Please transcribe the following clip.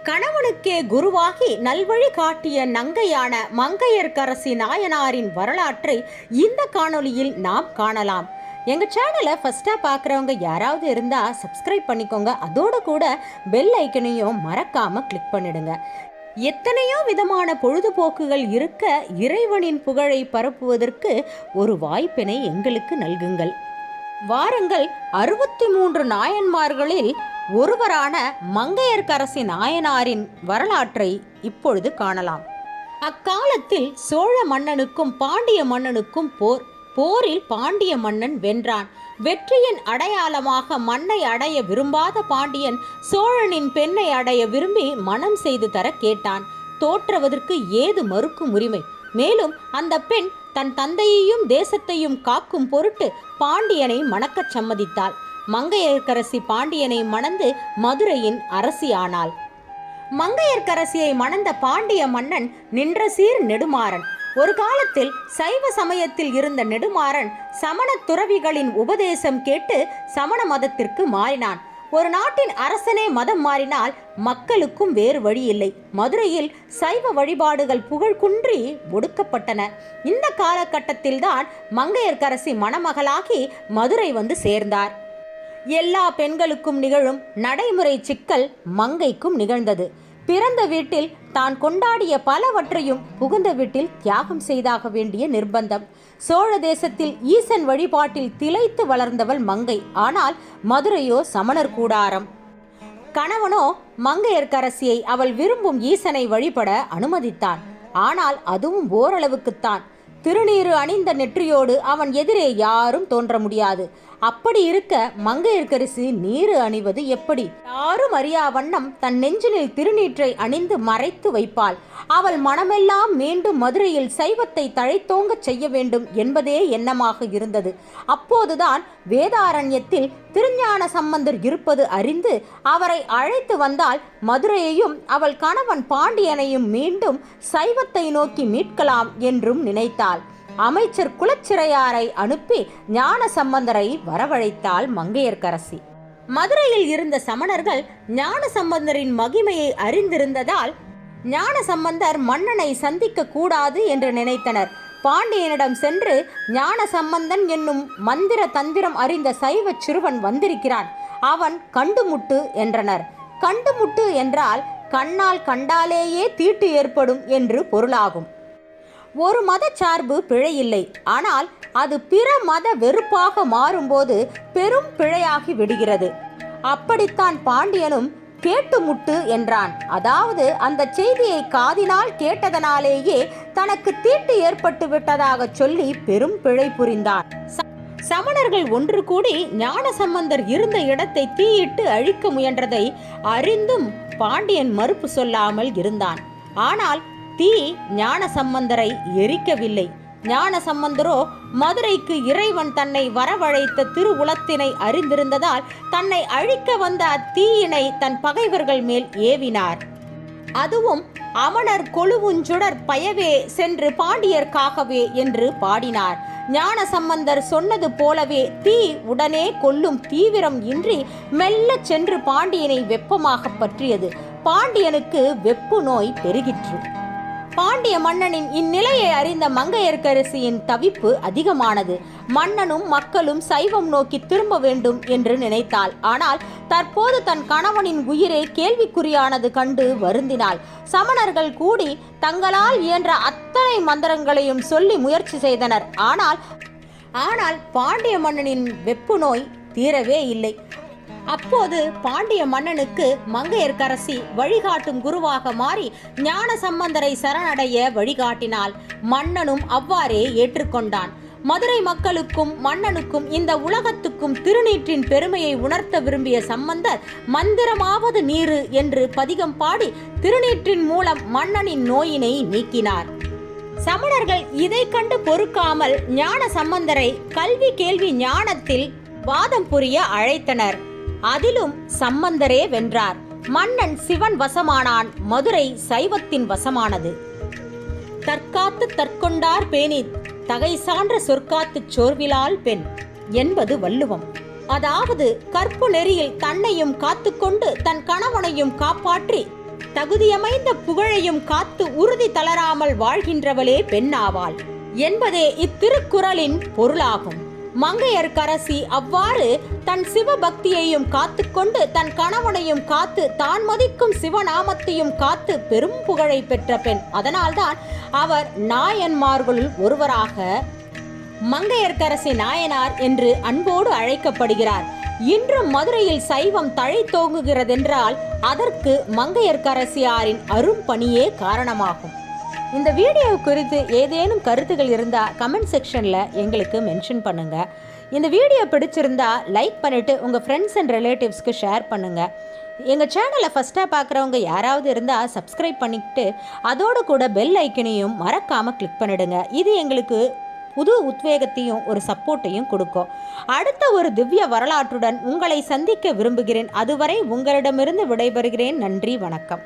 கணவனுக்கே குருவாகி நல்வழி காட்டிய நங்கையான மங்கையர்க்கரசி நாயனாரின் வரலாற்றை இந்த காணொளியில் நாம் காணலாம். எங்கள் சேனலை ஃபஸ்ட்டாக பார்க்குறவங்க யாராவது இருந்தால் சப்ஸ்கிரைப் பண்ணிக்கோங்க. அதோடு கூட பெல் ஐக்கனையும் மறக்காமல் கிளிக் பண்ணிடுங்க. எத்தனையோ விதமான பொழுதுபோக்குகள் இருக்க இறைவனின் புகழை பரப்புவதற்கு ஒரு வாய்ப்பினை எங்களுக்கு நல்குங்கள். வாருங்கள், 63 நாயன்மார்களில் ஒருவரான மங்கையர்க்கரசி நாயனாரின் வரலாற்றை இப்பொழுது காணலாம். அக்காலத்தில் சோழ மன்னனுக்கும் பாண்டிய மன்னனுக்கும் போரில் பாண்டிய மன்னன் வென்றான். வெற்றியின் அடையாளமாக மண்ணை அடைய விரும்பாத பாண்டியன் சோழனின் பெண்ணை அடைய விரும்பி மனம் செய்து தர கேட்டான். தோற்றுவதற்கு ஏது மறுக்கும் உரிமை? மேலும் அந்த பெண் தன் தந்தையையும் தேசத்தையும் காக்கும் பொருட்டு பாண்டியனை மணக்கச் சம்மதித்தாள். மங்கையர்க்கரசி பாண்டியனை மணந்து மதுரையின் அரசியானாள். மங்கையர்க்கரசியை மணந்த பாண்டிய மன்னன் நின்ற சீர் நெடுமாறன். ஒரு காலத்தில் சைவ சமயத்தில் இருந்த நெடுமாறன் சமண துறவிகளின் உபதேசம் கேட்டு சமண மதத்திற்கு மாறினான். ஒரு நாட்டின் அரசனே மதம் மாறினால் மக்களுக்கும் வேறு வழி இல்லை. மதுரையில் சைவ வழிபாடுகள் புகழ் குன்றி ஒடுக்கப்பட்டன. இந்த காலகட்டத்தில்தான் மங்கையர்க்கரசி மணமகளாகி மதுரை வந்து சேர்ந்தார். எல்லா பெண்களுக்கும் நிகழும் நடைமுறை சிக்கல் மங்கைக்கும் நிகழ்ந்தது. பிறந்த வீட்டில் தான் கொண்டாடிய பலவற்றையும் புகுந்த வீட்டில் தியாகம் செய்தாக வேண்டிய நிர்பந்தம். சோழ தேசத்தில் ஈசன் வழிபாட்டில் திளைத்து வளர்ந்தவள் மங்கை. ஆனால் மதுரையோ சமணர் கூடாரம். கணவனோ மங்கையர்க்கரசியை அவள் விரும்பும் ஈசனை வழிபட அனுமதித்தான். ஆனால் அதுவும் ஓரளவுக்குத்தான். திருநீறு அணிந்த நெற்றியோடு அவன் எதிரே யாரும் தோன்ற முடியாது. அப்படி இருக்க மங்கையர்க்கரசி நீரு அணிவது எப்படி? யாரும் அறியா வண்ணம் தன் நெஞ்சினில் திருநீற்றை அணிந்து மறைத்து வைப்பாள். அவள் மனமெல்லாம் மீண்டும் மதுரையில் சைவத்தை தழைத்தோங்கச் செய்ய வேண்டும் என்பதே எண்ணமாக இருந்தது. அப்போதுதான் வேதாரண்யத்தில் திருஞான சம்பந்தர் இருப்பது அறிந்து அவரை அழைத்து வந்தால் மதுரையையும் அவள் கணவன் பாண்டியனையும் மீண்டும் சைவத்தை நோக்கி மீட்கலாம் என்றும் நினைத்தாள். அமைச்சர் குலச்சிறையாரை அனுப்பி ஞான சம்பந்தரை வரவழைத்தாள் மங்கையர்க்கரசி. மதுரையில் இருந்த சமணர்கள் ஞான சம்பந்தரின் மகிமையை அறிந்திருந்ததால் ஞான சம்பந்தர் மன்னனை சந்திக்க கூடாது என்று நினைத்தனர். பாண்டியனிடம் சென்று ஞான சம்பந்தன் என்னும் மந்திர தந்திரம் அறிந்த சைவ சிறுவன் வந்திருக்கிறான், அவன் கண்டுமுட்டு என்றனர். கண்டுமுட்டு என்றால் கண்ணால் கண்டாலேயே தீட்டு ஏற்படும் என்று பொருளாகும். ஒரு மத சார்பு பிழையில்லை, ஆனால் அது பிற மத வெறுப்பாக மாறும்போது பெரும் பிழையாகி விடுகிறது. அப்படித்தான் பாண்டியனும் கேட்டுமுட்டு என்றான். அதாவது அந்த செய்தியை காதினால் கேட்டதனாலேயே தனக்கு தீட்டு ஏற்பட்டு விட்டதாக சொல்லி பெரும் பிழை புரிந்தான். சமணர்கள் ஒன்று கூடி ஞான சம்பந்தர் இருந்த இடத்தை தீயிட்டு அழிக்க முயன்றதை அறிந்தும் பாண்டியன் மறுப்பு சொல்லாமல் இருந்தான். ஆனால் தீ ஞான சம்பந்தரை எரிக்கவில்லை. ஞான சம்பந்தரோ மதுரைக்கு இறைவன் தன்னை வரவழைத்த திருவுளத்தினை அறிந்திருந்ததால் தன்னை அழிக்க வந்த அத்தீயினை தன் பகைவர்கள் மேல் ஏவினார். அதுவும் அமணர் கொழுவுஞ்சுடர் பயவே சென்று பாண்டியர்க்காகவே என்று பாடினார். ஞான சம்பந்தர் சொன்னது போலவே தீ உடனே கொல்லும் தீவிரம் இன்றி மெல்ல சென்று பாண்டியனை வெப்பமாக பற்றியது. பாண்டியனுக்கு வெப்பு நோய் பெருகிற்று. பாண்டிய மன்னனின் இந்நிலையை அறிந்த மங்கையர்க்கரசியின் தவிப்பு அதிகமானது. மன்னனும் மக்களும் சைவம் நோக்கி திரும்ப வேண்டும் என்று நினைத்தாள். ஆனால் தற்போது தன் கணவனின் உயிரே கேள்விக்குறியானது கண்டு வருந்தினாள். சமணர்கள் கூடி தங்களால் இயன்ற அத்தனை மந்திரங்களையும் சொல்லி முயற்சி செய்தனர். ஆனால் பாண்டிய மன்னனின் வெப்பு நோய் தீரவே இல்லை. அப்போது பாண்டிய மன்னனுக்கு மங்கையர்க்கரசி வழிகாட்டும் குருவாக மாறி ஞான சம்பந்தரை சரணடைய வழிகாட்டினாள். மன்னனும் அவ்வாறே ஏற்றுக்கொண்டான். மதுரை மக்களுக்கும் மன்னனுக்கும் இந்த உலகத்துக்கும் திருநீற்றின் பெருமையை உணர்த்த விரும்பிய சம்பந்தர் மந்திரமாவது நீரு என்று பதிகம் பாடி திருநீற்றின் மூலம் மன்னனின் நோயினை நீக்கினார். சமணர்கள் இதை கண்டு பொறுக்காமல் ஞான சம்பந்தரை கல்வி கேள்வி ஞானத்தில் வாதம் புரிய அழைத்தனர். அதிலும் சம்பந்தரே வென்றார். மன்னன் சிவன் வசமானான். மதுரை சைவத்தின் வசமானது. தற்காத்து தற்கொண்டார் பேணி தகை சான்ற சொற்காத்து சோர்விலால் பெண் என்பது வள்ளுவம். அதாவது கற்பு நெறியில் தன்னையும் காத்துக்கொண்டு தன் கணவனையும் காப்பாற்றி தகுதியமைந்த புகழையும் காத்து உறுதி தளராமல் வாழ்கின்றவளே பெண்ணாவாள் என்பதே இத்திருக்குறளின் பொருளாகும். மங்கையர்க்கரசி அவ்வாறு தன் சிவபக்தியையும் காத்துக்கொண்டு தன் கணவனையும் காத்து தான் மதிக்கும் சிவநாமத்தையும் காத்து பெரும் புகழை பெற்ற பெண். அதனால்தான் அவர் நாயன்மார்களுள் ஒருவராக மங்கையர்க்கரசி நாயனார் என்று அன்போடு அழைக்கப்படுகிறார். இன்றும் மதுரையில் சைவம் தழைத்தோங்குகிறதென்றால் அதற்கு மங்கையர்க்கரசியாரின் அரும்பணியே காரணமாகும். இந்த வீடியோ குறித்து ஏதேனும் கருத்துகள் இருந்தால் கமெண்ட் செக்ஷனில் எங்களுக்கு மென்ஷன் பண்ணுங்கள். இந்த வீடியோ பிடிச்சிருந்தா லைக் பண்ணிவிட்டு உங்கள் ஃப்ரெண்ட்ஸ் அண்ட் ரிலேட்டிவ்ஸ்க்கு ஷேர் பண்ணுங்கள். எங்கள் சேனலை ஃபஸ்ட்டாக பார்க்குறவங்க யாராவது இருந்தால் சப்ஸ்கிரைப் பண்ணிக்கிட்டு அதோடு கூட பெல் ஐக்கனையும் மறக்காமல் கிளிக் பண்ணிடுங்க. இது எங்களுக்கு புது உத்வேகத்தையும் ஒரு சப்போர்ட்டையும் கொடுக்கும். அடுத்த ஒரு திவ்ய வரலாற்றுடன் உங்களை சந்திக்க விரும்புகிறேன். அதுவரை உங்களிடமிருந்து விடைபெறுகிறேன். நன்றி, வணக்கம்.